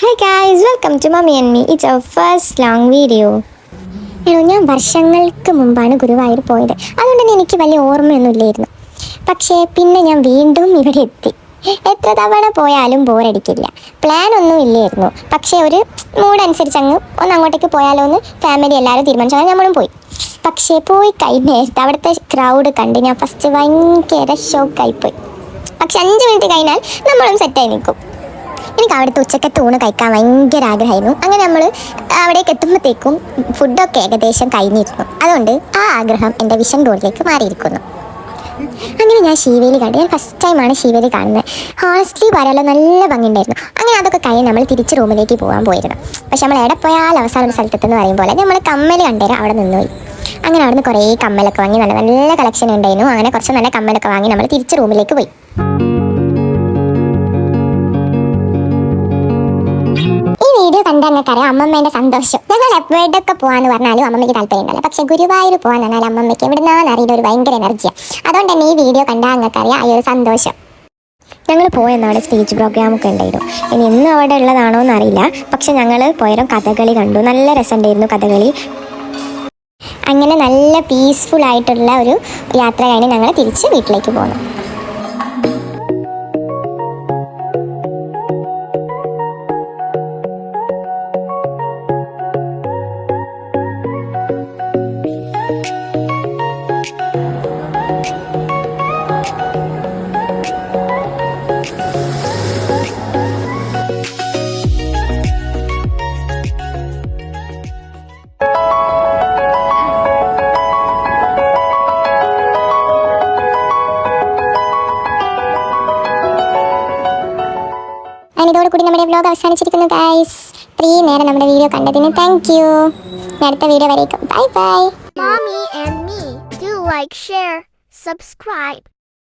Hi guys, welcome to Mummy and Me. It's our first long video. ഞാൻ വർഷങ്ങൾക്ക് മുമ്പാണ് ഗുരുവായൂർ പോയത്. അതുകൊണ്ട് തന്നെ എനിക്ക് വലിയ ഓർമ്മയൊന്നുമില്ലായിരുന്നു. പക്ഷേ പിന്നെ ഞാൻ വീണ്ടും ഇവിടെ എത്തി. എത്ര തവണ പോയാലും ബോറടിക്കില്ല. പ്ലാൻ ഒന്നും ഇല്ലായിരുന്നു. പക്ഷേ ഒരു മൂഡ് അനുസരിച്ച് ഒന്ന് അങ്ങോട്ടേക്ക് പോയാലോ എന്ന് ഫാമിലി എല്ലാവരും തീരുമാനിച്ചു. അങ്ങനെ നമ്മളും പോയി. പക്ഷേ പോയി കഴിഞ്ഞേരത്ത് അവിടുത്തെ ക്രൗഡ് കണ്ട് ഞാൻ ഫസ്റ്റ് ഭയങ്കര ഷോക്കായിപ്പോയി. പക്ഷെ 5 മിനിറ്റ് കഴിഞ്ഞാൽ നമ്മളും സെറ്റായി നിൽക്കും. എനിക്ക് അവിടുത്തെ ഉച്ചക്കത്തെ ഊണ് കഴിക്കാൻ ഭയങ്കര ആഗ്രഹമായിരുന്നു. അങ്ങനെ നമ്മൾ അവിടേക്ക് എത്തുമ്പോഴത്തേക്കും ഫുഡൊക്കെ ഏകദേശം കഴിഞ്ഞിരുന്നു. അതുകൊണ്ട് ആ ആഗ്രഹം എൻ്റെ വിഷൻ ബോർഡിലേക്ക് മാറിയിരിക്കുന്നു. അങ്ങനെ ഞാൻ ശീവേലി കണ്ടു. ഞാൻ ഫസ്റ്റ് ടൈമാണ് ശീവേലി കാണുന്നത്. ഹോണസ്റ്റ്ലി പറയാലോ നല്ല ഭംഗിയുണ്ടായിരുന്നു. അങ്ങനെ അതൊക്കെ കഴിഞ്ഞ് നമ്മൾ തിരിച്ച് റൂമിലേക്ക് പോകാൻ പോയിരുന്നു. പക്ഷെ നമ്മൾ എവിടെ പോയാൽ അവസാന ഒരു സ്ഥലത്തെന്ന് പറയും പോലെ നമ്മൾ കമ്മൽ കണ്ടുതരാം അവിടെ നിന്നുപോയി. അങ്ങനെ അവിടെ നിന്ന് കുറേ കമ്മലൊക്കെ വാങ്ങി, നല്ല നല്ല കളക്ഷൻ ഉണ്ടായിരുന്നു. അങ്ങനെ കുറച്ച് നല്ല കമ്മലൊക്കെ വാങ്ങി നമ്മൾ തിരിച്ച് റൂമിലേക്ക് പോയി. വീഡിയോ കണ്ടങ്ങൾക്കറിയാം അമ്മമ്മേൻ്റെ സന്തോഷം. ഞങ്ങൾ എവിടെയൊക്കെ പോകാമെന്ന് പറഞ്ഞാലും അമ്മമ്മയ്ക്ക് താല്പര്യം ഉണ്ടല്ലോ. പക്ഷേ ഗുരുവായൂർ പോകാൻ പറഞ്ഞാൽ അമ്മമ്മയ്ക്ക് എവിടുന്നാന്ന് അറിയുന്ന ഒരു ഭയങ്കര എനർജിയാണ്. അതുകൊണ്ട് തന്നെ ഈ വീഡിയോ കണ്ടാൽ അങ്ങൾക്കറിയാം ഈ ഒരു സന്തോഷം. ഞങ്ങൾ പോയെന്നവിടെ സ്റ്റേജ് പ്രോഗ്രാമൊക്കെ ഉണ്ടായിരുന്നു. ഇനി എന്നും അവിടെ ഉള്ളതാണോ എന്നറിയില്ല. പക്ഷെ ഞങ്ങൾ പോയതും കഥകളി കണ്ടു. നല്ല രസമുണ്ടായിരുന്നു കഥകളി. അങ്ങനെ നല്ല പീസ്ഫുൾ ആയിട്ടുള്ള ഒരു യാത്ര കഴിഞ്ഞ് ഞങ്ങൾ തിരിച്ച് വീട്ടിലേക്ക് പോന്നു. ഇതോടുകൂടി നമ്മുടെ വ്ലോഗ് അവസാനിച്ചിരിക്കുന്നു ഗൈസ്. 3 നേരം നമ്മുടെ വീഡിയോ കണ്ടതിന് താങ്ക് യു. അടുത്ത വീഡിയോ വരേക്കും bye bye. Mommy and Me. Do like, share, subscribe.